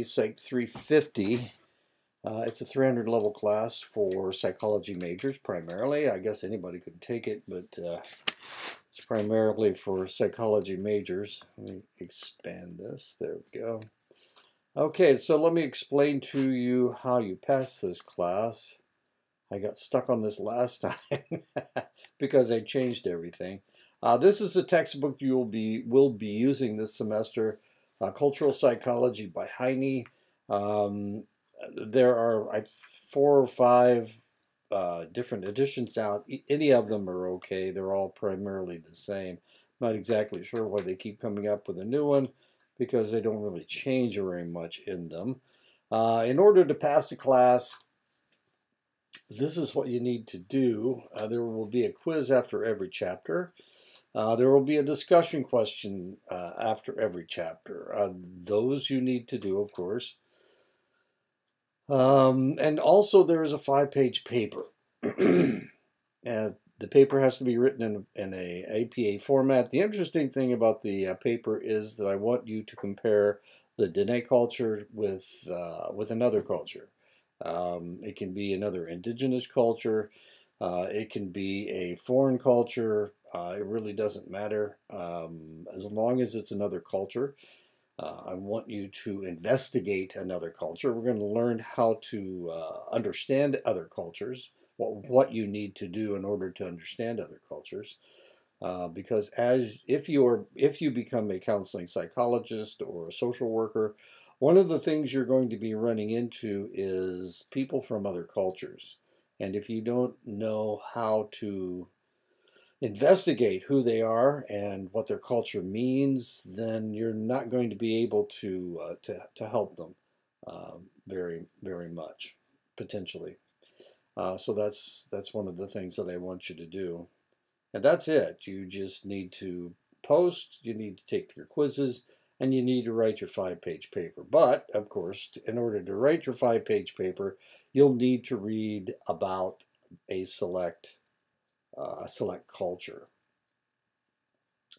Psych 350. It's a 300 level class for psychology majors primarily. I guess anybody could take it, but it's primarily for psychology majors. Let me expand this. There we go. Okay, so let me explain to you how you pass this class. I got stuck on this last time because I changed everything. This is a textbook you will be using this semester. Cultural Psychology by Heine. There are 4 or 5 different editions out. Any of them are okay. They're all primarily the same. Not exactly sure why they keep coming up with a new one, because they don't really change very much in them. In order to pass the class, this is what you need to do. There will be a quiz after every chapter. There will be a discussion question after every chapter. Those you need to do, of course. And also there is a 5-page paper. The paper has to be written in a APA format. The interesting thing about the paper is that I want you to compare the Dene culture with another culture. It can be another indigenous culture. It can be a foreign culture. It really doesn't matter as long as it's another culture. I want you to investigate another culture. We're going to learn how to understand other cultures, what you need to do in order to understand other cultures. Because if you become a counseling psychologist or a social worker, one of the things you're going to be running into is people from other cultures. And if you don't know how to investigate who they are and what their culture means, then you're not going to be able to help them very, very much, potentially. So that's one of the things that I want you to do. And that's it. You just need to post, you need to take your quizzes, and you need to write your 5-page paper. But, of course, in order to write your 5-page paper, you'll need to read about a select culture.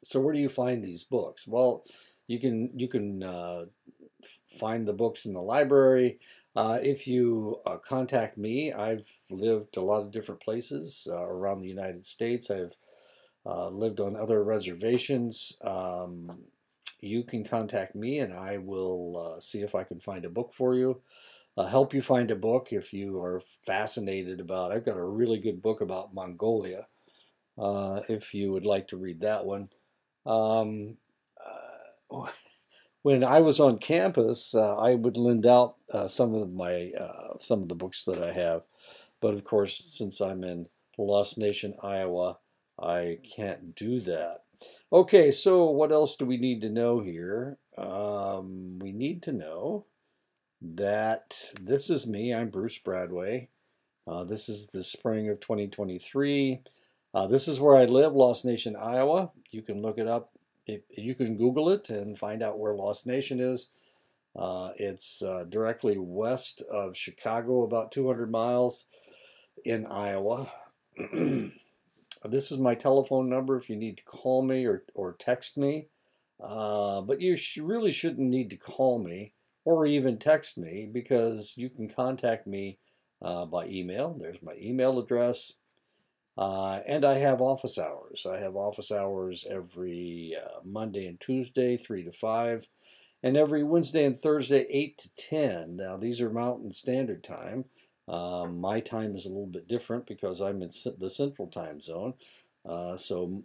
So where do you find these books? Well, you can find the books in the library. If you contact me, I've lived a lot of different places around the United States. I've lived on other reservations. You can contact me and I will see if I can find a book for you. Help you find a book if you are fascinated about. I've got a really good book about Mongolia, if you would like to read that one. When I was on campus, I would lend out some of the books that I have, but of course, since I'm in Lost Nation, Iowa, I can't do that. Okay, so what else do we need to know here? We need to know that this is me. I'm Bruce Bradway. This is the spring of 2023. This is where I live, Lost Nation, Iowa. You can look it up. You can Google it and find out where Lost Nation is. It's directly west of Chicago, about 200 miles in Iowa. This is my telephone number if you need to call me or text me. But you really shouldn't need to call me or even text me, because you can contact me by email. There's my email address. And I have office hours. I have office hours every Monday and Tuesday, 3 to 5, and every Wednesday and Thursday, 8 to 10. Now, these are Mountain Standard Time. My time is a little bit different because I'm in the Central Time Zone. So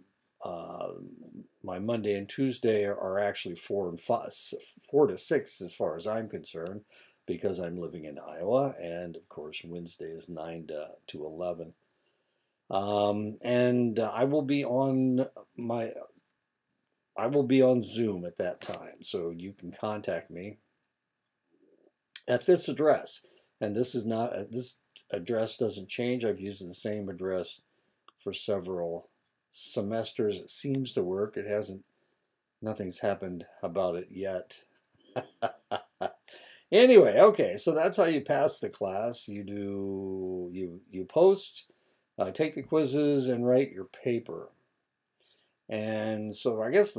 my Monday and Tuesday are actually 4 to 6 as far as I'm concerned, because I'm living in Iowa. And, of course, Wednesday is 9 to 11. And I will be on Zoom at that time, so you can contact me at this address. And this address doesn't change. I've used the same address for several semesters. It seems to work. Nothing's happened about it yet. Anyway, okay, so that's how you pass the class. You post, take the quizzes, and write your paper. And so I guess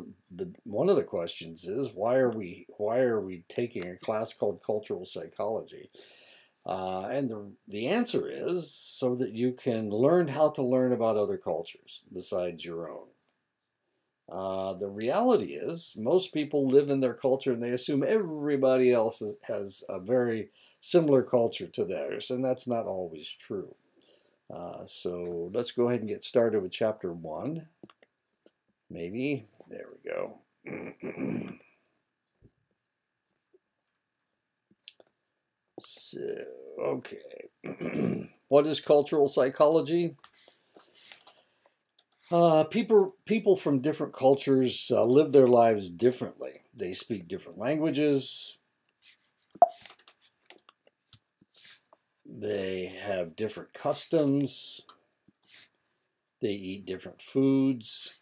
one of the questions is why are we taking a class called cultural psychology? And the answer is so that you can learn how to learn about other cultures besides your own. The reality is most people live in their culture and they assume everybody else has a very similar culture to theirs, and that's not always true. So let's go ahead and get started with chapter 1. Maybe. There we go. So, okay. What is cultural psychology? People from different cultures live their lives differently. They speak different languages. They have different customs. They eat different foods.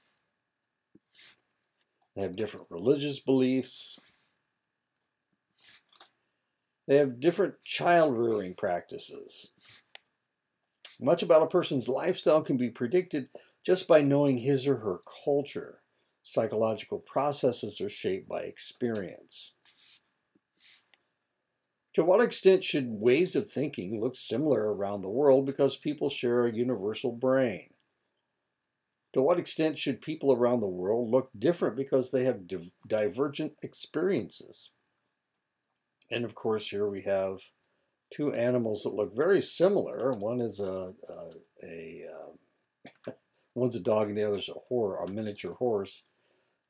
They have different religious beliefs. They have different child rearing practices. Much about a person's lifestyle can be predicted just by knowing his or her culture. Psychological processes are shaped by experience. To what extent should ways of thinking look similar around the world because people share a universal brain? To what extent should people around the world look different because they have divergent experiences? And of course, here we have two animals that look very similar. One is one's a dog and the other's a miniature horse,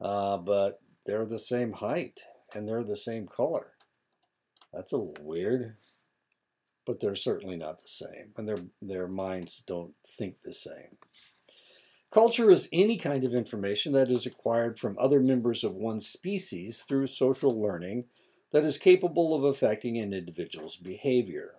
but they're the same height and they're the same color. That's a little weird, but they're certainly not the same, and their minds don't think the same. Culture is any kind of information that is acquired from other members of one species through social learning that is capable of affecting an individual's behavior.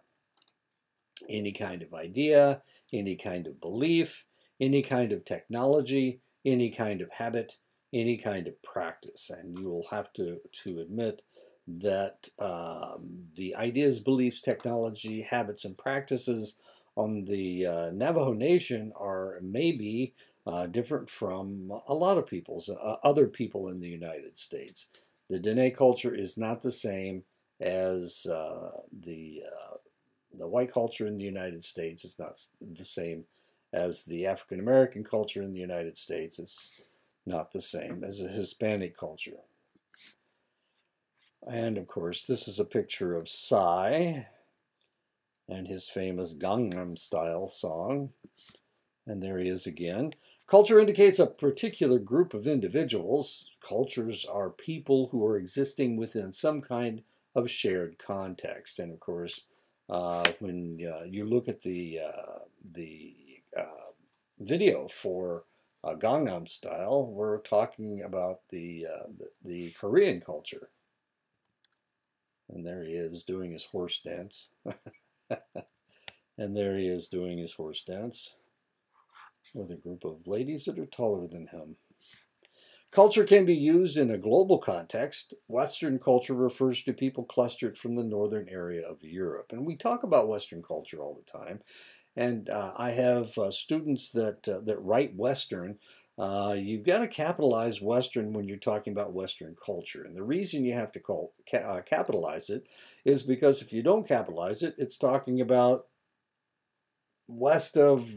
Any kind of idea, any kind of belief, any kind of technology, any kind of habit, any kind of practice. And you will have to admit that the ideas, beliefs, technology, habits, and practices on the Navajo Nation are maybe different from a lot of other people in the United States. The Dene culture is not the same as the white culture in the United States. It's not the same as the African American culture in the United States. It's not the same as the Hispanic culture. And of course, this is a picture of Psy and his famous Gangnam Style song. And there he is again. Culture indicates a particular group of individuals. Cultures are people who are existing within some kind of shared context. And of course, when you look at the video for Gangnam Style, we're talking about the Korean culture. And there he is doing his horse dance. And there he is doing his horse dance with a group of ladies that are taller than him. Culture can be used in a global context. Western culture refers to people clustered from the northern area of Europe. And we talk about Western culture all the time. And I have students that write Western. You've got to capitalize Western when you're talking about Western culture. And the reason you have to capitalize it is because if you don't capitalize it, it's talking about west of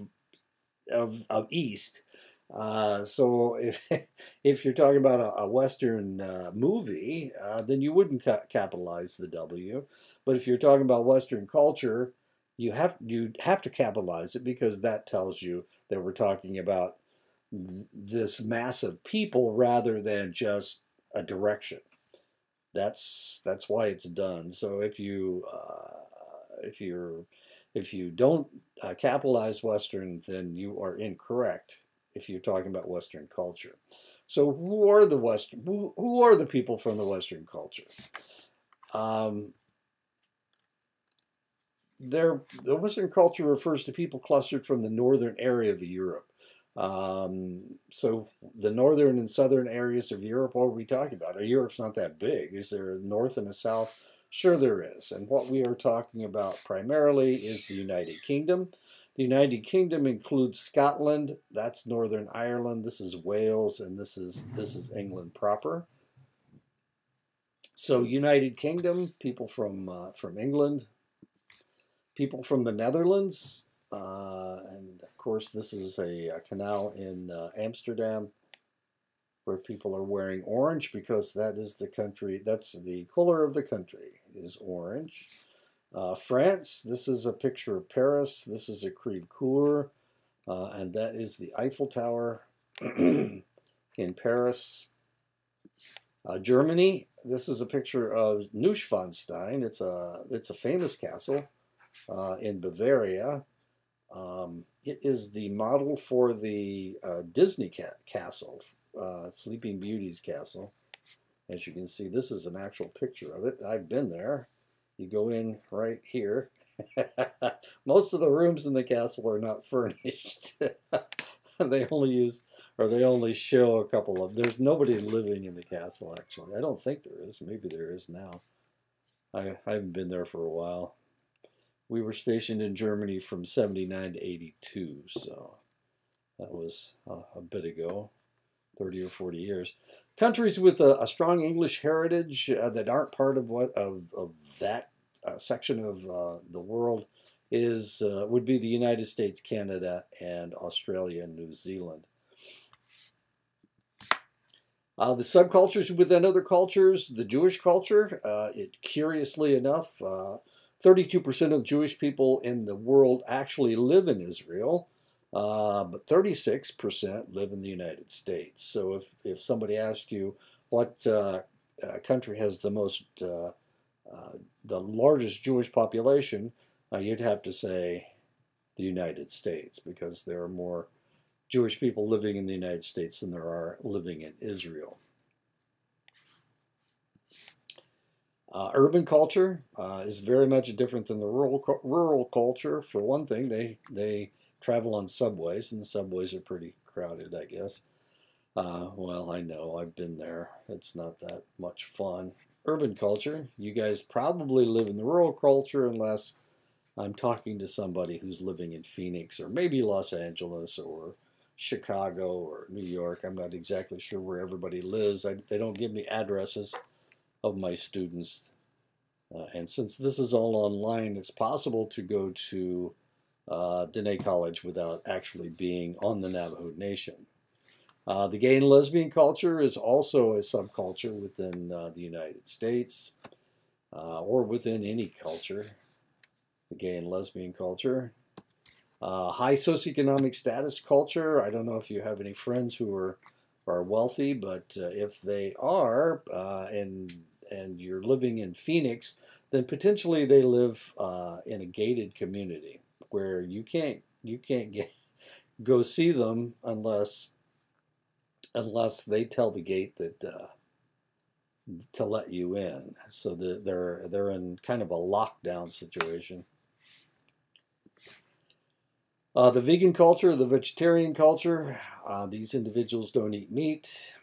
East. So if you're talking about a Western movie, then you wouldn't capitalize the W. But if you're talking about Western culture, you have to capitalize it because that tells you that we're talking about this mass of people rather than just a direction. That's why it's done. So if you don't capitalize Western, then you are incorrect if you're talking about Western culture. So who are the people from the Western culture? The Western culture refers to people clustered from the northern area of Europe. So the northern and southern areas of Europe, what are we talking about? Europe's not that big. Is there a north and a south? Sure there is. And what we are talking about primarily is the United Kingdom, The United Kingdom includes Scotland, that's Northern Ireland, this is Wales, and this is England proper. So United Kingdom, people from England, people from the Netherlands, and of course this is a canal in Amsterdam where people are wearing orange because that is the country, that's the color of the country is orange. France, this is a picture of Paris, this is a Creve Coeur, and that is the Eiffel Tower in Paris. Germany, this is a picture of Neuschwanstein. It's a famous castle in Bavaria. It is the model for the Disney castle, Sleeping Beauty's castle. As you can see, this is an actual picture of it. I've been there. You go in right here. Most of the rooms in the castle are not furnished. They only show a couple of. There's nobody living in the castle, actually. I don't think there is. Maybe there is now. I haven't been there for a while. We were stationed in Germany from 79 to 82, so that was a bit ago, 30 or 40 years. Countries with a strong English heritage that aren't part of that section of the world would be the United States, Canada, and Australia and New Zealand. The subcultures within other cultures, the Jewish culture, curiously enough, 32% of Jewish people in the world actually live in Israel, but 36% live in the United States. So if somebody asks you what country has the largest Jewish population, you'd have to say the United States, because there are more Jewish people living in the United States than there are living in Israel. Urban culture is very much different than the rural culture. For one thing, they travel on subways, and the subways are pretty crowded, I guess. Well, I know, I've been there. It's not that much fun. Urban culture, you guys probably live in the rural culture unless I'm talking to somebody who's living in Phoenix or maybe Los Angeles or Chicago or New York. I'm not exactly sure where everybody lives. They don't give me addresses of my students. And since this is all online, it's possible to go to Dene College without actually being on the Navajo Nation. The gay and lesbian culture is also a subculture within the United States or within any culture. The gay and lesbian culture. High socioeconomic status culture. I don't know if you have any friends who are wealthy, but if they are and you're living in Phoenix, then potentially they live in a gated community where you can't go see them unless they tell the gate that to let you in. So they're in kind of a lockdown situation. The vegan culture, the vegetarian culture, these individuals don't eat meat.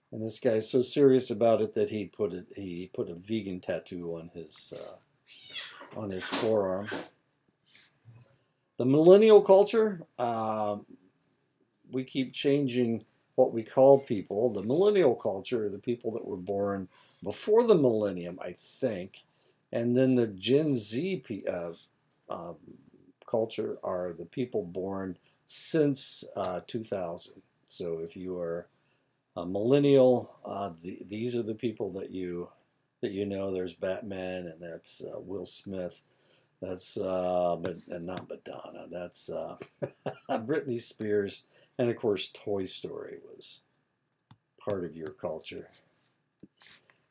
And this guy is so serious about it that he put a vegan tattoo on his forearm. The millennial culture, we keep changing what we call people. The millennial culture are the people that were born before the millennium, I think, and then the Gen Z culture are the people born since 2000. So if you are a millennial, these are the people that you know. There's Batman, and that's Will Smith. That's but not Madonna. That's Britney Spears, and of course Toy Story was part of your culture.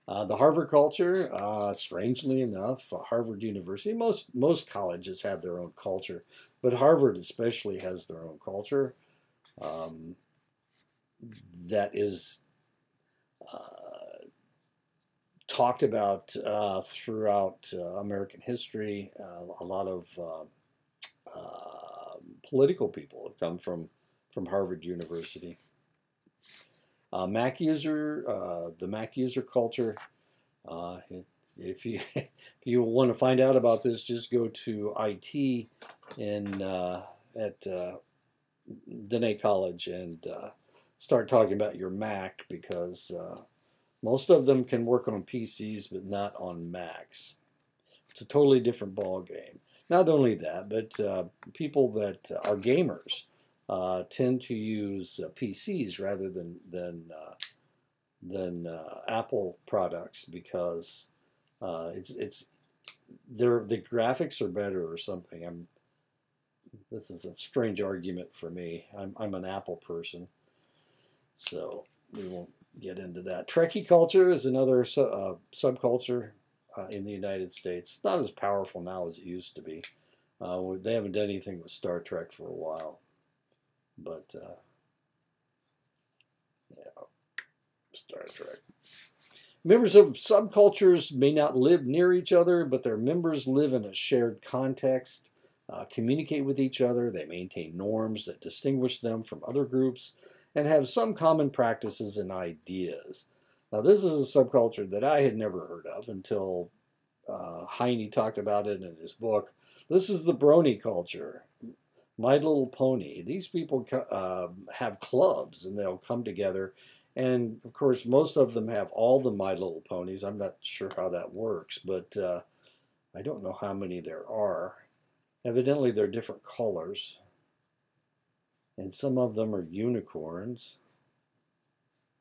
The Harvard culture, strangely enough, Harvard University, most colleges have their own culture, but Harvard especially has their own culture that is talked about throughout American history. A lot of political people have come from Harvard University. Mac user, the Mac user culture, if you want to find out about this, just go to IT at Dene College and start talking about your Mac, because most of them can work on PCs but not on Macs. It's a totally different ball game. Not only that, but people that are gamers tend to use PCs rather than Apple products, because the graphics are better or something. This is a strange argument for me. I'm an Apple person, so we won't get into that. Trekkie culture is another subculture in the United States. It's not as powerful now as it used to be. They haven't done anything with Star Trek for a while, but yeah, Star Trek. Members of subcultures may not live near each other, but their members live in a shared context, communicate with each other. They maintain norms that distinguish them from other groups, and have some common practices and ideas. Now, this is a subculture that I had never heard of until Heine talked about it in his book. This is the brony culture, My Little Pony. These people have clubs, and they'll come together. And, of course, most of them have all the My Little Ponies. I'm not sure how that works, but I don't know how many there are. Evidently, they're different colors. And some of them are unicorns.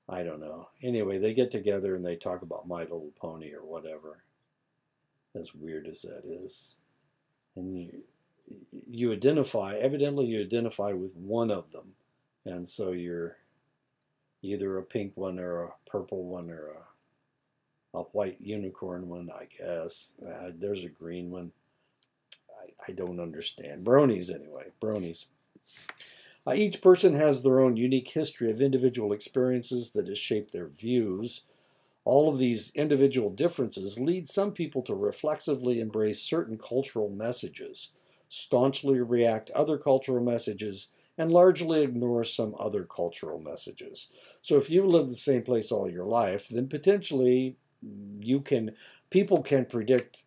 I don't know. Anyway, they get together and they talk about My Little Pony or whatever. As weird as that is. And you identify, evidently you identify with one of them. And so you're either a pink one or a purple one or a white unicorn one, I guess. There's a green one. I don't understand. Bronies, anyway. Bronies. Each person has their own unique history of individual experiences that has shaped their views. All of these individual differences lead some people to reflexively embrace certain cultural messages, staunchly react to other cultural messages, and largely ignore some other cultural messages. So if you've lived the same place all your life, then potentially people can predict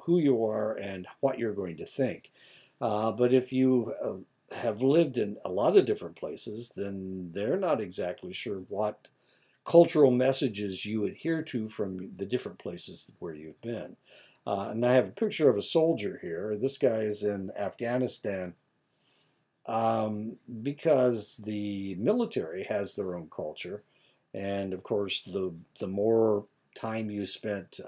who you are and what you're going to think. But if you have lived in a lot of different places, then they're not exactly sure what cultural messages you adhere to from the different places where you've been. And I have a picture of a soldier here. This guy is in Afghanistan because the military has their own culture. And of course, the more time you spent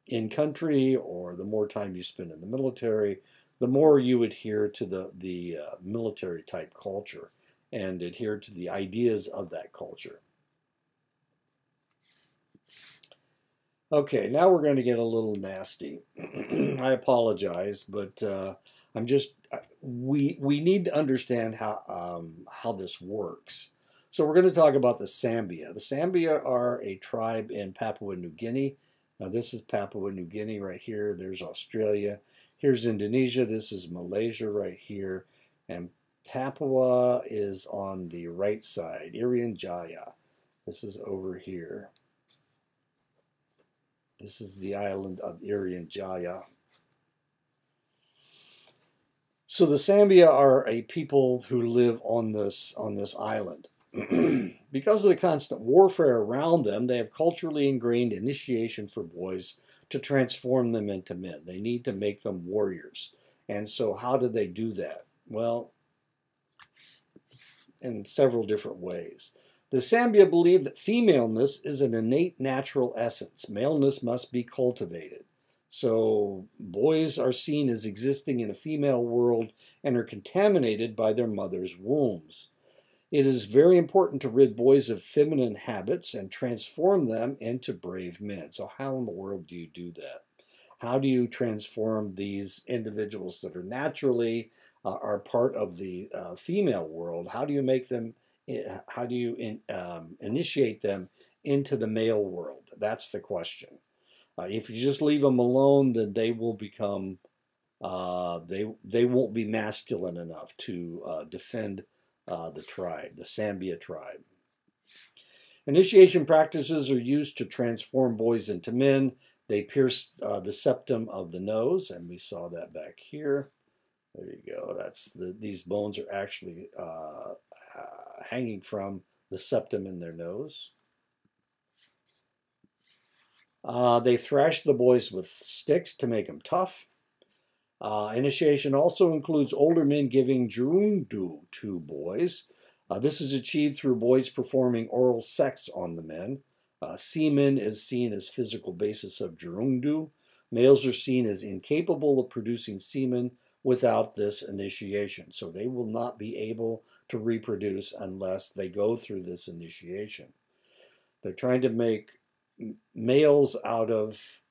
in country, or the more time you spend in the military, the more you adhere to the military type culture and adhere to the ideas of that culture. Okay, now we're going to get a little nasty. I apologize, but we need to understand how this works. So we're going to talk about the Sambia. The Sambia are a tribe in Papua New Guinea. Now this is Papua New Guinea right here. There's Australia. Here's Indonesia. This is Malaysia right here. And Papua is on the right side. Irian Jaya. This is over here. This is the island of Irian Jaya. So the Sambia are a people who live on this island. Because of the constant warfare around them, they have culturally ingrained initiation for boys to transform them into men. They need to make them warriors. And so how do they do that? Well, in several different ways. The Sambia believe that femaleness is an innate natural essence. Maleness must be cultivated. So boys are seen as existing in a female world and are contaminated by their mother's wombs. It is very important to rid boys of feminine habits and transform them into brave men. So how in the world do you do that? How do you transform these individuals that are naturally are part of the female world? How do you make them? How do you initiate them into the male world? That's the question. If you just leave them alone, then they will become they won't be masculine enough to defend the tribe, the Sambia tribe. Initiation practices are used to transform boys into men. They pierce the septum of the nose, and we saw that back here. There you go. These bones are actually hanging from the septum in their nose. They thrash the boys with sticks to make them tough. Initiation also includes older men giving jurundu to boys. This is achieved through boys performing oral sex on the men. Semen is seen as physical basis of jurundu. Males are seen as incapable of producing semen without this initiation. So they will not be able to reproduce unless they go through this initiation. They're trying to make males out of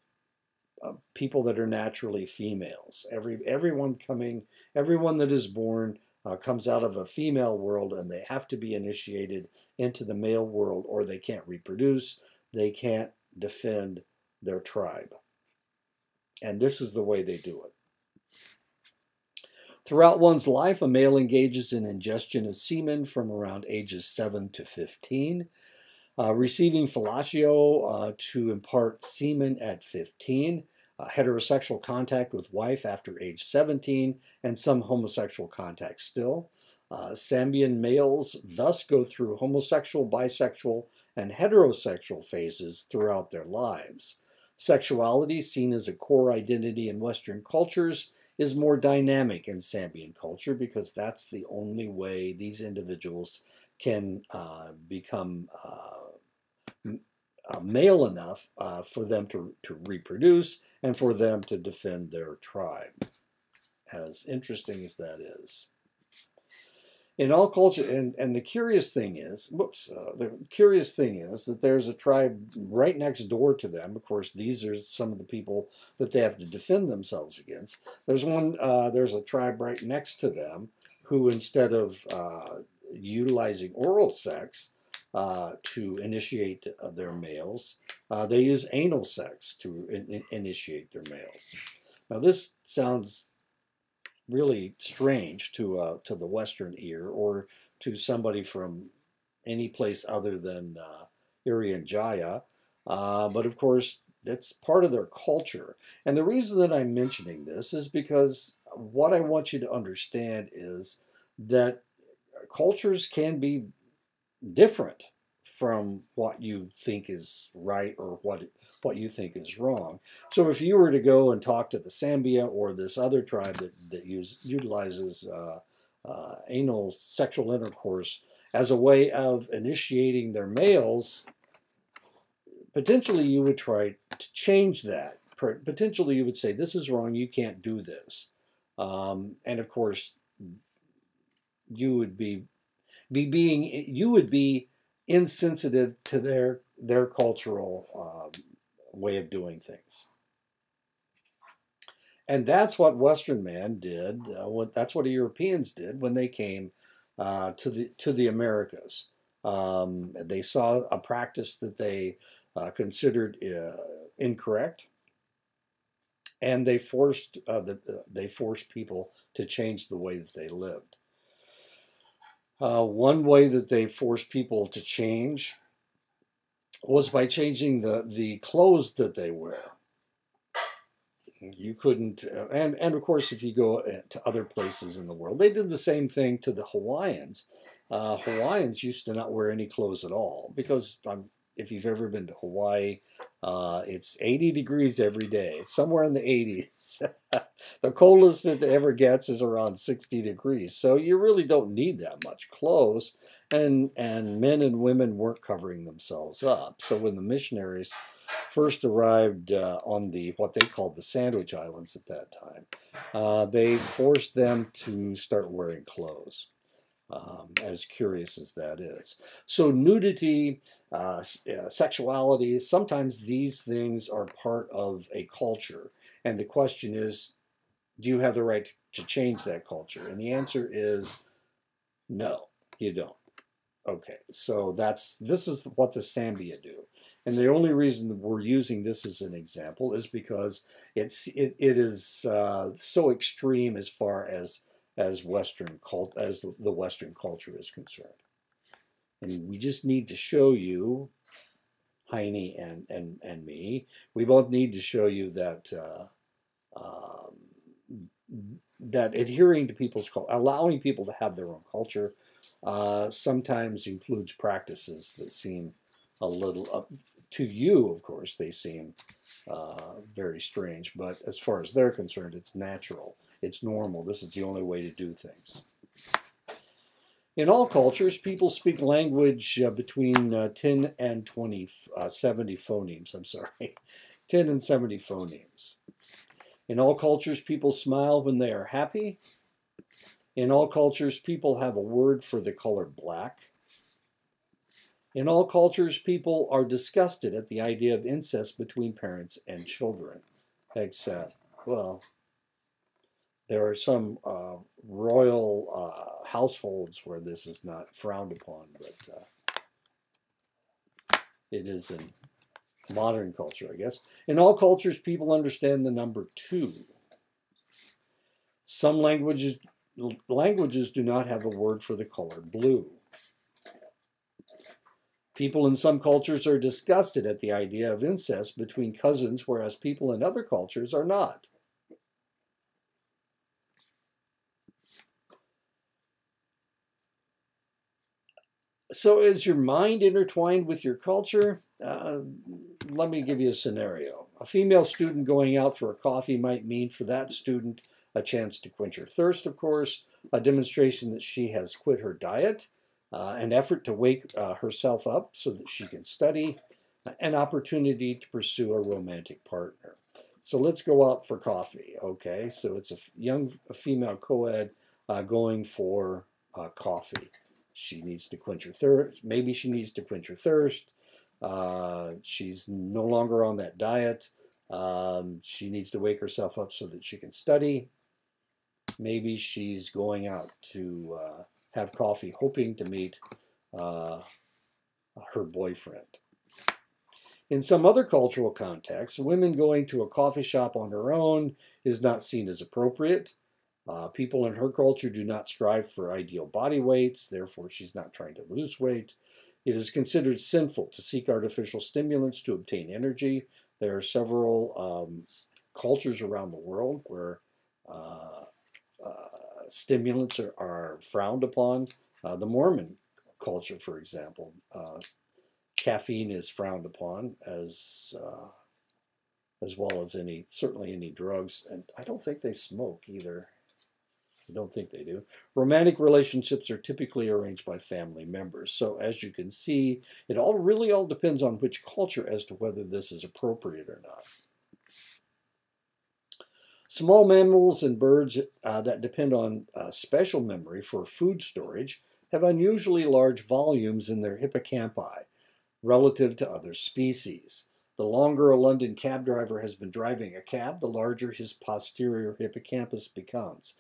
people that are naturally females. Everyone that is born comes out of a female world, and they have to be initiated into the male world, or they can't reproduce. They can't defend their tribe. And this is the way they do it. Throughout one's life, a male engages in ingestion of semen from around ages 7 to 15. Receiving fellatio to impart semen at 15, heterosexual contact with wife after age 17, and some homosexual contact still. Sambian males thus go through homosexual, bisexual, and heterosexual phases throughout their lives. Sexuality, seen as a core identity in Western cultures, is more dynamic in Sambian culture because that's the only way these individuals can become male enough for them to reproduce and for them to defend their tribe, as interesting as that is. In all culture, and the curious thing is, that there's a tribe right next door to them. Of course, these are some of the people that they have to defend themselves against. There's a tribe right next to them who, instead of utilizing oral sex to initiate their males, they use anal sex to initiate their males. Now, this sounds really strange to the Western ear, or to somebody from any place other than Irian Jaya, but of course that's part of their culture. And the reason that I'm mentioning this is because what I want you to understand is that cultures can be different from what you think is right or what you think is wrong. So if you were to go and talk to the Sambia or this other tribe that utilizes anal sexual intercourse as a way of initiating their males, potentially you would try to change that. Potentially you would say, this is wrong, you can't do this. And of course, you would be insensitive to their cultural way of doing things. And that's what Western man did. That's what the Europeans did when they came to the Americas. They saw a practice that they considered incorrect, and they forced people to change the way that they lived. One way that they forced people to change was by changing the clothes that they wear. You couldn't, and of course, if you go to other places in the world, they did the same thing to the Hawaiians. Hawaiians used to not wear any clothes at all because if you've ever been to Hawaii, it's 80 degrees every day, somewhere in the 80s. The coldest it ever gets is around 60 degrees. So you really don't need that much clothes. And men and women weren't covering themselves up. So when the missionaries first arrived on what they called the Sandwich Islands at that time, they forced them to start wearing clothes. As curious as that is. So nudity, sexuality, sometimes these things are part of a culture. And the question is, do you have the right to change that culture? And the answer is no, you don't. Okay, so this is what the Sambia do. And the only reason that we're using this as an example is because it is so extreme as far as the Western culture is concerned. And we just need to show you Heine and me. We both need to show you that that adhering to people's culture, allowing people to have their own culture, sometimes includes practices that seem a little, to you, of course, they seem very strange. But as far as they're concerned, it's natural. It's normal. This is the only way to do things. In all cultures, people speak language between 10 and 70 phonemes. I'm sorry, 10 and 70 phonemes. In all cultures, people smile when they are happy. In all cultures, people have a word for the color black. In all cultures, people are disgusted at the idea of incest between parents and children, except, well, there are some royal households where this is not frowned upon, but it is in modern culture, I guess. In all cultures, people understand the number 2. Some languages do not have a word for the color blue. People in some cultures are disgusted at the idea of incest between cousins, whereas people in other cultures are not. So is your mind intertwined with your culture? Let me give you a scenario. A female student going out for a coffee might mean for that student a chance to quench her thirst, of course, a demonstration that she has quit her diet, an effort to wake herself up so that she can study, an opportunity to pursue a romantic partner. So let's go out for coffee, okay? So it's a female co-ed going for coffee. She needs to quench her thirst. Maybe she needs to quench her thirst. She's no longer on that diet. She needs to wake herself up so that she can study. Maybe she's going out to have coffee, hoping to meet her boyfriend. In some other cultural contexts, women going to a coffee shop on her own is not seen as appropriate. People in her culture do not strive for ideal body weights, therefore she's not trying to lose weight. It is considered sinful to seek artificial stimulants to obtain energy. There are several cultures around the world where stimulants are frowned upon. The Mormon culture, for example, caffeine is frowned upon as well as certainly any drugs, and I don't think they smoke either. I don't think they do. Romantic relationships are typically arranged by family members. So as you can see, it really all depends on which culture as to whether this is appropriate or not. Small mammals and birds that depend on special memory for food storage have unusually large volumes in their hippocampi relative to other species. The longer a London cab driver has been driving a cab, the larger his posterior hippocampus becomes.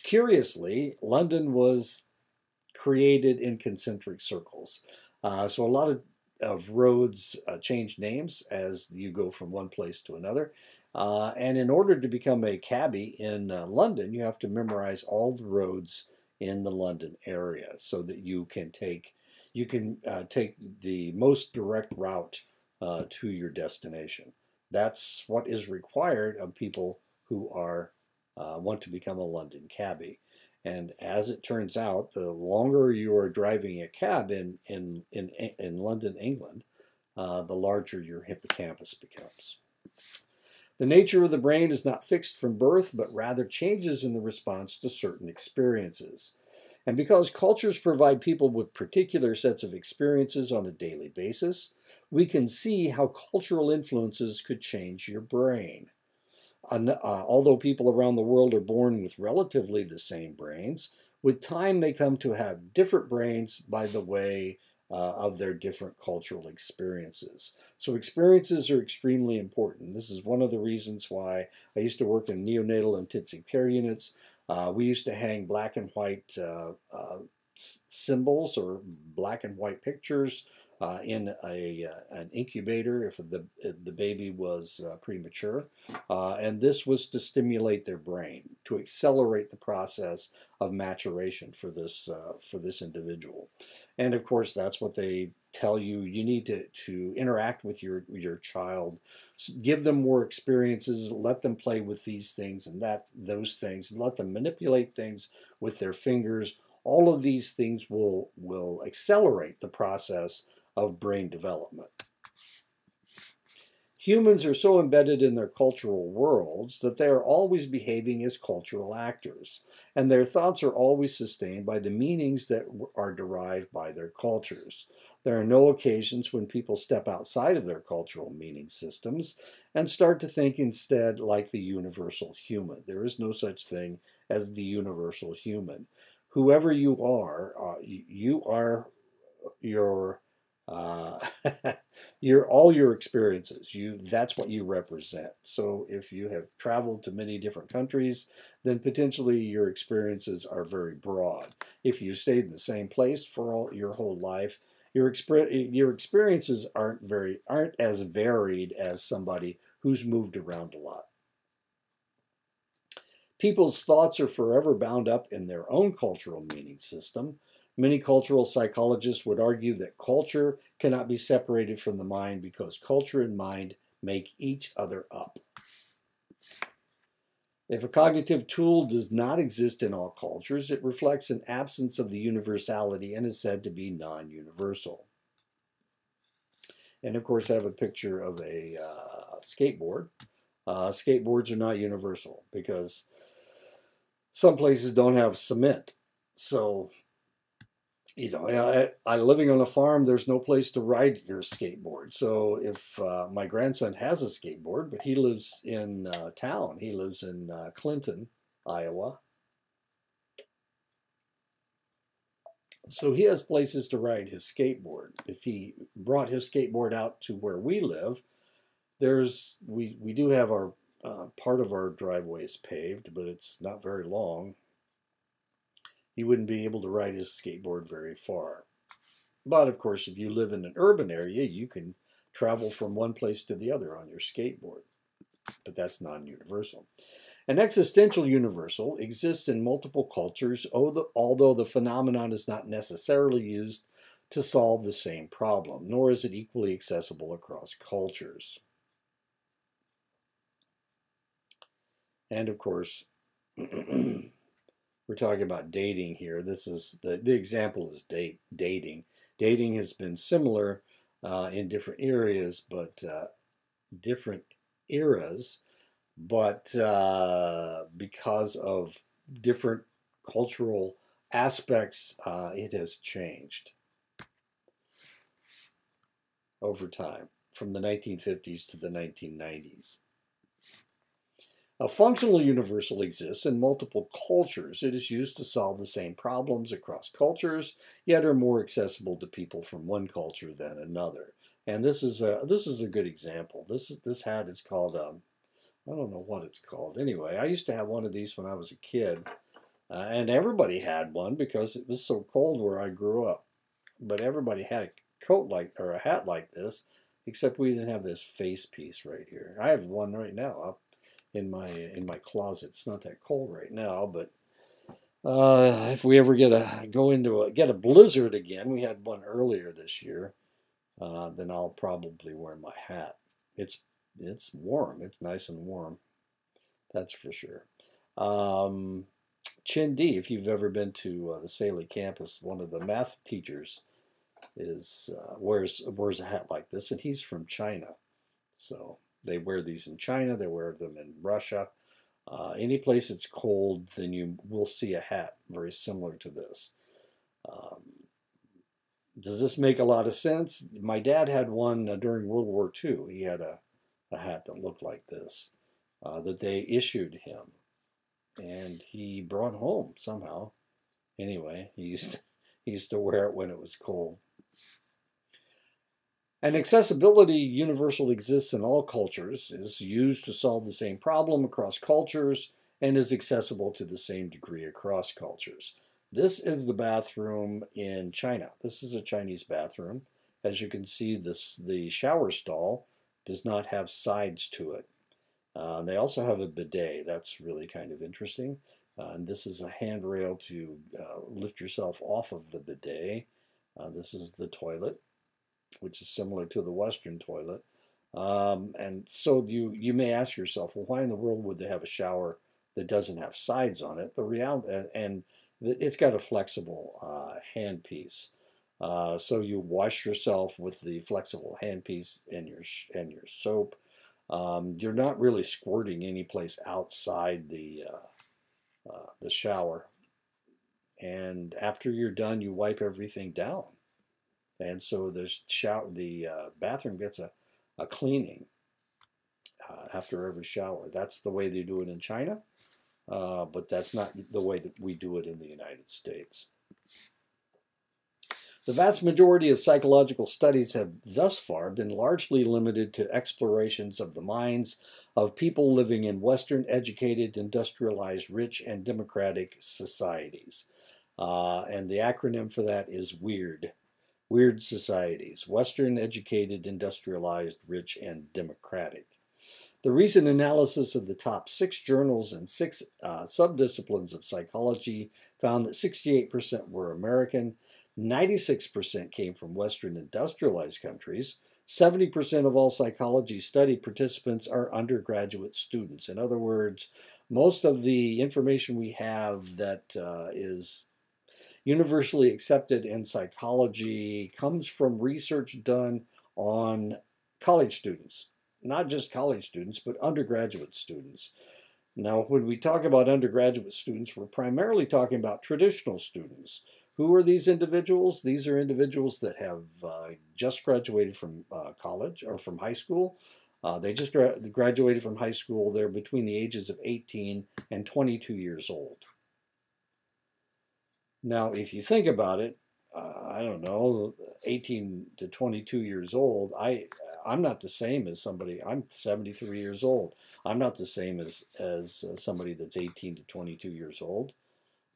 Curiously, London was created in concentric circles. So a lot of roads change names as you go from one place to another. And in order to become a cabbie in London, you have to memorize all the roads in the London area so that you can take the most direct route to your destination. That's what is required of people who want to become a London cabbie. And as it turns out, the longer you are driving a cab in London, England, the larger your hippocampus becomes. The nature of the brain is not fixed from birth, but rather changes in the response to certain experiences. And because cultures provide people with particular sets of experiences on a daily basis, we can see how cultural influences could change your brain. Although people around the world are born with relatively the same brains, with time they come to have different brains by the way of their different cultural experiences. So experiences are extremely important. This is one of the reasons why I used to work in neonatal intensive care units. We used to hang black and white symbols or black and white pictures in an incubator if the baby was premature. And this was to stimulate their brain, to accelerate the process of maturation for this individual. And of course, that's what they tell you. You need to interact with your child, give them more experiences, let them play with these things and those things, and let them manipulate things with their fingers. All of these things will accelerate the process of brain development. Humans are so embedded in their cultural worlds that they are always behaving as cultural actors, and their thoughts are always sustained by the meanings that are derived by their cultures. There are no occasions when people step outside of their cultural meaning systems and start to think instead like the universal human. There is no such thing as the universal human. Whoever you are your all your experiences. That's what you represent. So if you have traveled to many different countries, then potentially your experiences are very broad. If you stayed in the same place for your whole life, your experiences aren't as varied as somebody who's moved around a lot. People's thoughts are forever bound up in their own cultural meaning system. Many cultural psychologists would argue that culture cannot be separated from the mind because culture and mind make each other up. If a cognitive tool does not exist in all cultures, it reflects an absence of the universality and is said to be non-universal. And of course, I have a picture of a skateboard. Skateboards are not universal because some places don't have cement. So, living on a farm, there's no place to ride your skateboard. So if my grandson has a skateboard, but he lives in town, he lives in Clinton, Iowa. So he has places to ride his skateboard. If he brought his skateboard out to where we live, we do have our part of our driveway is paved, but it's not very long. He wouldn't be able to ride his skateboard very far. But of course, if you live in an urban area, you can travel from one place to the other on your skateboard. But that's non-universal. An existential universal exists in multiple cultures, although the phenomenon is not necessarily used to solve the same problem, nor is it equally accessible across cultures. And of course, we're talking about dating here. This is the example is dating. Dating has been similar in different areas, but different eras, but because of different cultural aspects, it has changed over time from the 1950s to the 1990s. A functional universal exists in multiple cultures. It is used to solve the same problems across cultures, yet are more accessible to people from one culture than another. And this is a good example. This hat is called I don't know what it's called. Anyway, I used to have one of these when I was a kid, and everybody had one because it was so cold where I grew up. But everybody had a coat or a hat like this, except we didn't have this face piece right here. I have one right now up in my closet. It's not that cold right now, but if we ever get a blizzard again, we had one earlier this year, then I'll probably wear my hat. It's warm. It's nice and warm. That's for sure. Chindi, if you've ever been to the Saley campus, one of the math teachers wears a hat like this, and he's from China. So they wear these in China. They wear them in Russia. Any place it's cold, then you will see a hat very similar to this. Does this make a lot of sense? My dad had one during World War II. He had a hat that looked like this that they issued him, and he brought home somehow. Anyway, he used to wear it when it was cold. An accessibility universal exists in all cultures, is used to solve the same problem across cultures, and is accessible to the same degree across cultures. This is the bathroom in China. This is a Chinese bathroom, As you can see, the shower stall does not have sides to it. They also have a bidet. That's really kind of interesting. And this is a handrail to lift yourself off of the bidet. This is the toilet, which is similar to the Western toilet. And so you may ask yourself, well, why in the world would they have a shower that doesn't have sides on it? The reality, and it's got a flexible handpiece. So you wash yourself with the flexible handpiece and your soap. You're not really squirting any place outside the shower. And after you're done, you wipe everything down. And so the bathroom gets a cleaning after every shower. That's the way they do it in China, but that's not the way that we do it in the United States. The vast majority of psychological studies have thus far been largely limited to explorations of the minds of people living in Western, educated, industrialized, rich, and democratic societies. And the acronym for that is WEIRD. Weird societies, Western, educated, industrialized, rich, and democratic. The recent analysis of the top 6 journals and 6 subdisciplines of psychology found that 68% were American, 96% came from Western industrialized countries, 70% of all psychology study participants are undergraduate students. In other words, most of the information we have that is universally accepted in psychology comes from research done on college students. Not just college students, but undergraduate students. Now, when we talk about undergraduate students, we're primarily talking about traditional students. Who are these individuals? These are individuals that have just graduated from college or from high school. They just graduated from high school. They're between the ages of 18 and 22 years old. Now, if you think about it, I don't know, 18 to 22 years old, I'm not the same as somebody, I'm 73 years old. I'm not the same as somebody that's 18 to 22 years old.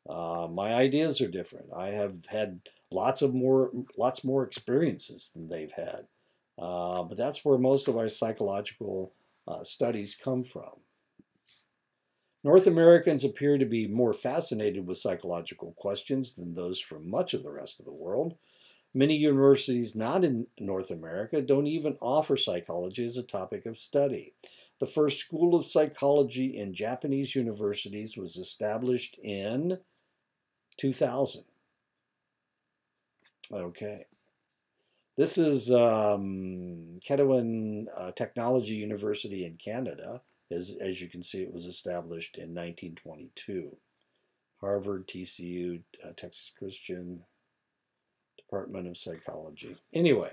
My ideas are different. I have had lots more experiences than they've had. But that's where most of our psychological studies come from. North Americans appear to be more fascinated with psychological questions than those from much of the rest of the world. Many universities not in North America don't even offer psychology as a topic of study. The first school of psychology in Japanese universities was established in 2000. Okay. This is Ketowin Technology University in Canada. As you can see, it was established in 1922. Harvard, TCU, Texas Christian, Department of Psychology. Anyway,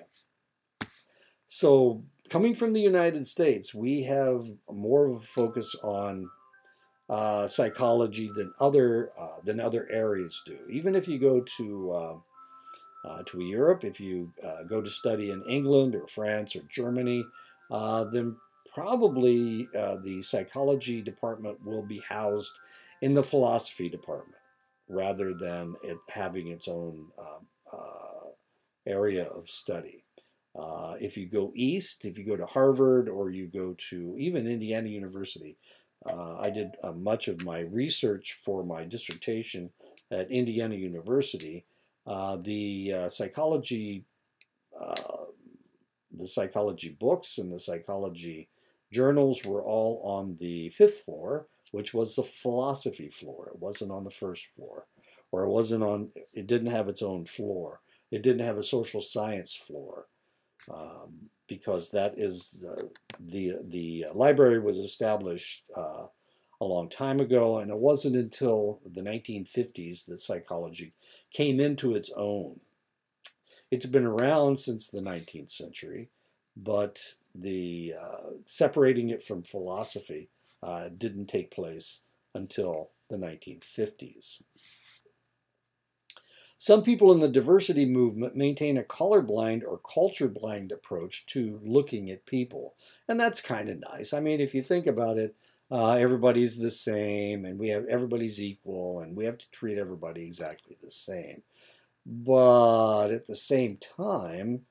so coming from the United States, we have more of a focus on psychology than other areas do. Even if you go to Europe, if you go to study in England or France or Germany, then probably the psychology department will be housed in the philosophy department rather than it having its own area of study. If you go east, if you go to Harvard or you go to even Indiana University, I did much of my research for my dissertation at Indiana University. The psychology books and the psychology journals were all on the 5th floor, which was the philosophy floor. It wasn't on the 1st floor, or it didn't have its own floor. It didn't have a social science floor, because that is the library was established a long time ago, and it wasn't until the 1950s that psychology came into its own. It's been around since the 19th century, but the separating it from philosophy didn't take place until the 1950s. Some people in the diversity movement maintain a colorblind or culture-blind approach to looking at people, and that's kind of nice. I mean, if you think about it, everybody's the same, and everybody's equal, and we have to treat everybody exactly the same. But at the same time,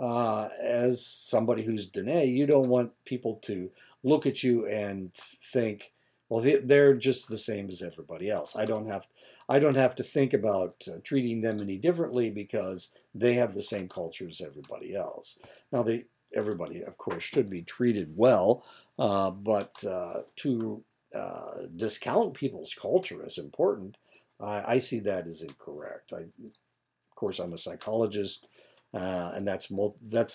as somebody who's Dene, you don't want people to look at you and think, well, they're just the same as everybody else. I don't have to think about treating them any differently because they have the same culture as everybody else. Now, everybody, of course, should be treated well, but to discount people's culture as important, I see that as incorrect. Of course, I'm a psychologist, and that's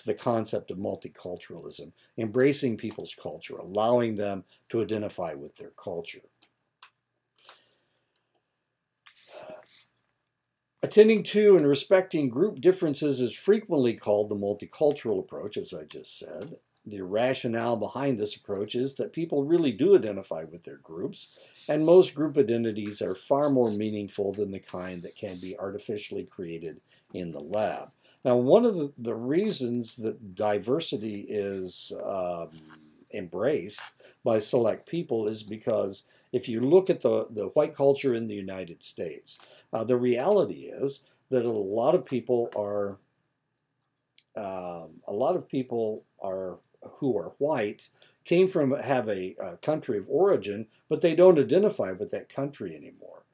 the concept of multiculturalism, embracing people's culture, allowing them to identify with their culture. Attending to and respecting group differences is frequently called the multicultural approach, as I just said. The rationale behind this approach is that people really do identify with their groups, and most group identities are far more meaningful than the kind that can be artificially created in the lab. Now, one of the reasons that diversity is embraced by select people is because if you look at the white culture in the United States, the reality is that a lot of people who are white have a country of origin, but they don't identify with that country anymore.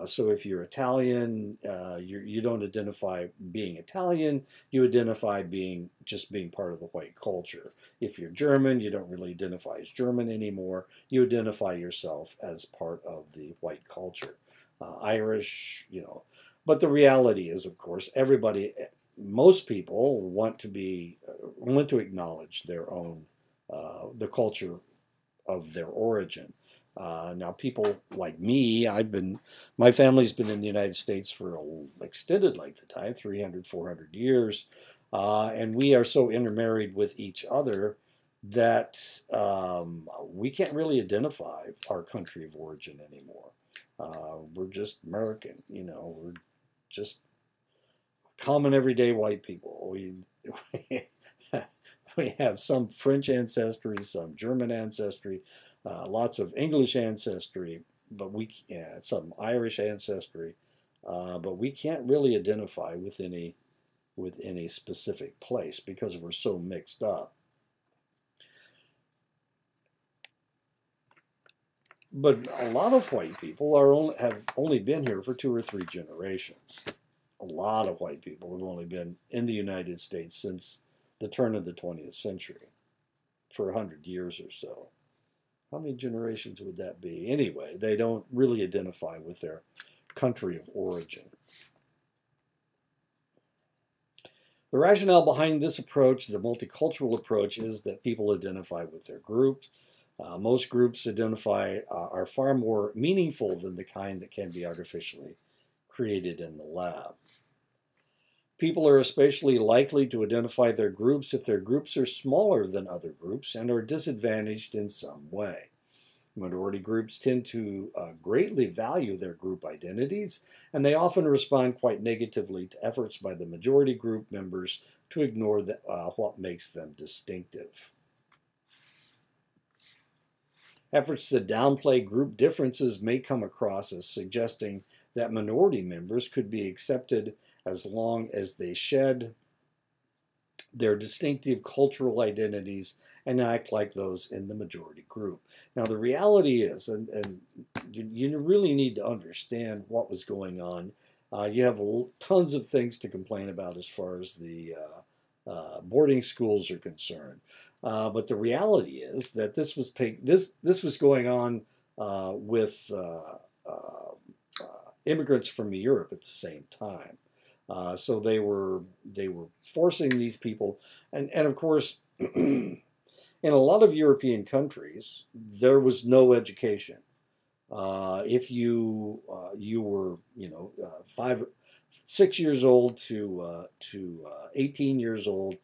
So if you're Italian, you don't identify being Italian, you identify just being part of the white culture. If you're German, you don't really identify as German anymore. You identify yourself as part of the white culture. Irish, But the reality is, of course, most people want to acknowledge their own, the culture of their origin. Now, people like me, my family's been in the United States for an extended length of time, 300, 400 years, and we are so intermarried with each other that we can't really identify our country of origin anymore. We're just American, we're just common everyday white people. We have some French ancestry, some German ancestry, lots of English ancestry, but some Irish ancestry, but we can't really identify with any specific place because we're so mixed up. But a lot of white people have only been here for 2 or 3 generations. A lot of white people have only been in the United States since the turn of the 20th century, for 100 years or so. How many generations would that be? Anyway, they don't really identify with their country of origin. The rationale behind this approach, the multicultural approach, is that people identify with their groups. Most groups are far more meaningful than the kind that can be artificially created in the lab. People are especially likely to identify their groups if their groups are smaller than other groups and are disadvantaged in some way. Minority groups tend to greatly value their group identities, and they often respond quite negatively to efforts by the majority group members to ignore what makes them distinctive. Efforts to downplay group differences may come across as suggesting that minority members could be accepted as long as they shed their distinctive cultural identities and act like those in the majority group. Now, the reality is, and you really need to understand what was going on. You have tons of things to complain about as far as the boarding schools are concerned. But the reality is that this was going on with immigrants from Europe at the same time. So they were forcing these people, and of course, in a lot of European countries, there was no education. If you were 6 years old to 18 years old,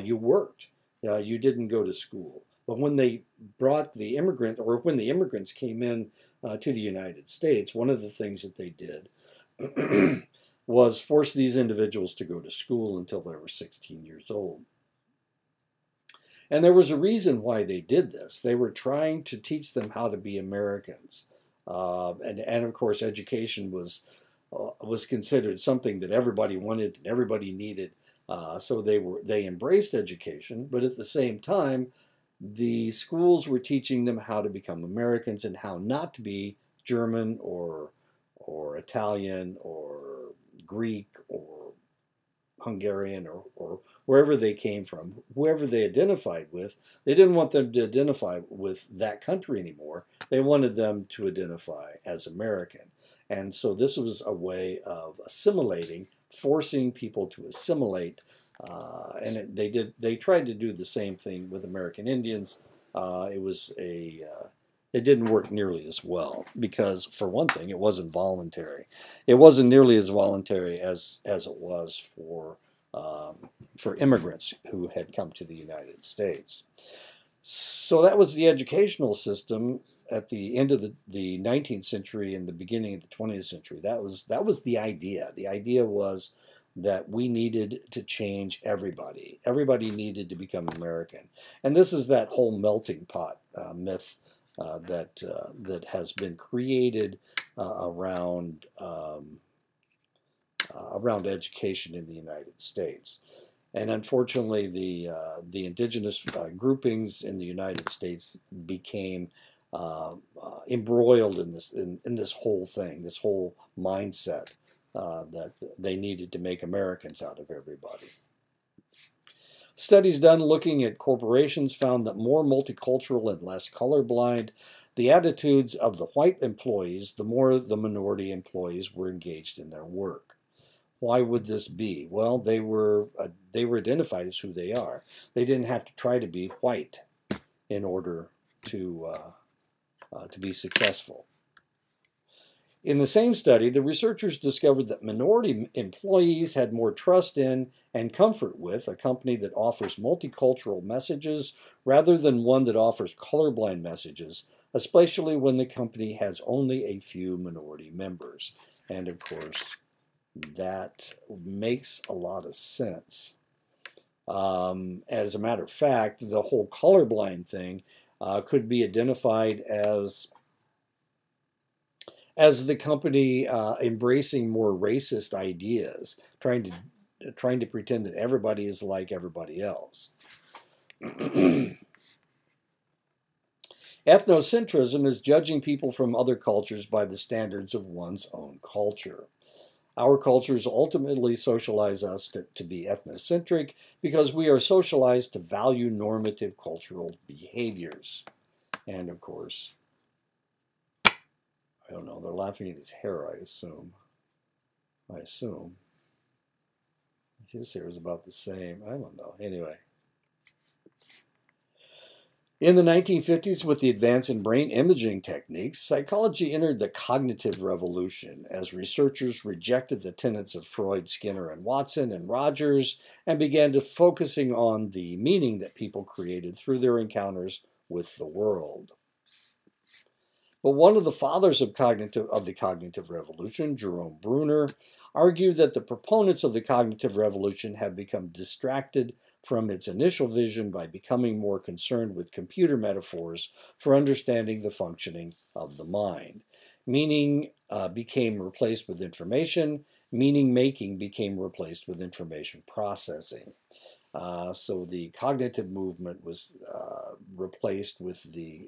you worked. You didn't go to school. But when they brought when the immigrants came in to the United States, one of the things that they did was force these individuals to go to school until they were 16 years old. And there was a reason why they did this. They were trying to teach them how to be Americans. And of course, education was considered something that everybody wanted and everybody needed. So they embraced education, but at the same time, the schools were teaching them how to become Americans and how not to be German or Italian or Greek or Hungarian or wherever they came from, whoever they identified with. They didn't want them to identify with that country anymore. They wanted them to identify as American. And so this was a way of assimilating, forcing people to assimilate. They tried to do the same thing with American Indians. It didn't work nearly as well because, for one thing, it wasn't voluntary. It wasn't nearly as voluntary as it was for immigrants who had come to the United States. So that was the educational system at the end of the 19th century and the beginning of the 20th century. That was the idea. The idea was that we needed to change everybody. Everybody needed to become American. And this is that whole melting pot myth that has been created around education in the United States. And unfortunately, the indigenous groupings in the United States became embroiled in this whole thing, this whole mindset that they needed to make Americans out of everybody. Studies done looking at corporations found that more multicultural and less colorblind the attitudes of the white employees, the more the minority employees were engaged in their work. Why would this be? Well, they were identified as who they are. They didn't have to try to be white in order to be successful. In the same study, the researchers discovered that minority employees had more trust in and comfort with a company that offers multicultural messages rather than one that offers colorblind messages, especially when the company has only a few minority members. And of course, that makes a lot of sense. As a matter of fact, the whole colorblind thing could be identified as the company embracing more racist ideas, trying to pretend that everybody is like everybody else. Ethnocentrism is judging people from other cultures by the standards of one's own culture. Our cultures ultimately socialize us to be ethnocentric because we are socialized to value normative cultural behaviors. And of course, I don't know, they're laughing at his hair, I assume. His hair is about the same. I don't know. Anyway. In the 1950s, with the advance in brain imaging techniques, psychology entered the cognitive revolution as researchers rejected the tenets of Freud, Skinner, and Watson and Rogers and began focusing on the meaning that people created through their encounters with the world. But one of the fathers of the cognitive revolution, Jerome Bruner, argued that the proponents of the cognitive revolution have become distracted from its initial vision by becoming more concerned with computer metaphors for understanding the functioning of the mind. Meaning became replaced with information. Meaning making became replaced with information processing. So the cognitive movement was replaced with the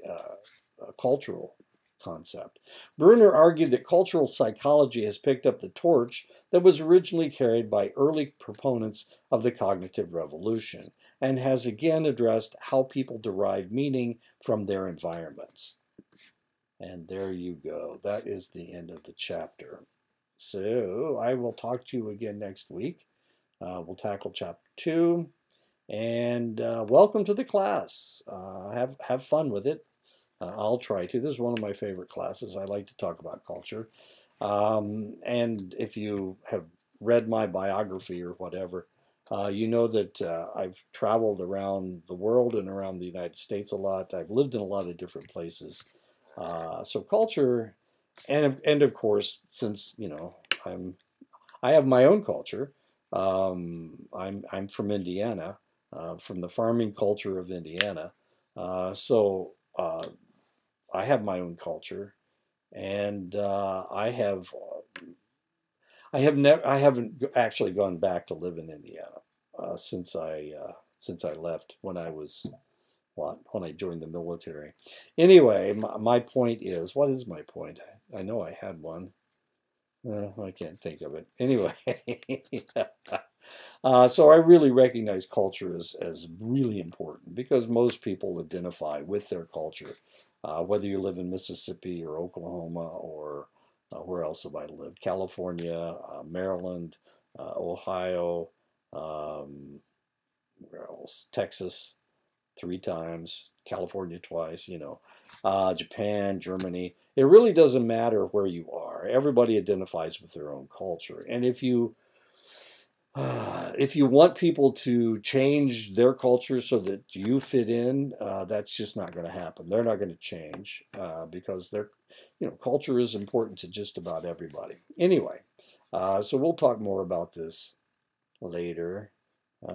cultural concept. Bruner argued that cultural psychology has picked up the torch that was originally carried by early proponents of the cognitive revolution and has again addressed how people derive meaning from their environments. And there you go. That is the end of the chapter. So I will talk to you again next week. We'll tackle chapter 2. And welcome to the class. Have fun with it. I'll try to. This is one of my favorite classes. I like to talk about culture. And if you have read my biography or whatever, you know that I've traveled around the world and around the United States a lot. I've lived in a lot of different places. So culture, and of course, since I have my own culture. I'm from Indiana, from the farming culture of Indiana. So I have my own culture, and I haven't actually gone back to live in Indiana. since I left when I was when I joined the military. Anyway, my point is, what is my point? I know I had one. I can't think of it. Anyway, so I really recognize culture as really important because most people identify with their culture, whether you live in Mississippi or Oklahoma or where else have I lived? California, Maryland, Ohio, where else? Texas 3 times, California twice, Japan, Germany. It really doesn't matter where you are. Everybody identifies with their own culture. And if you want people to change their culture so that you fit in, that's just not going to happen. They're not going to change because culture is important to just about everybody. Anyway, so we'll talk more about this later.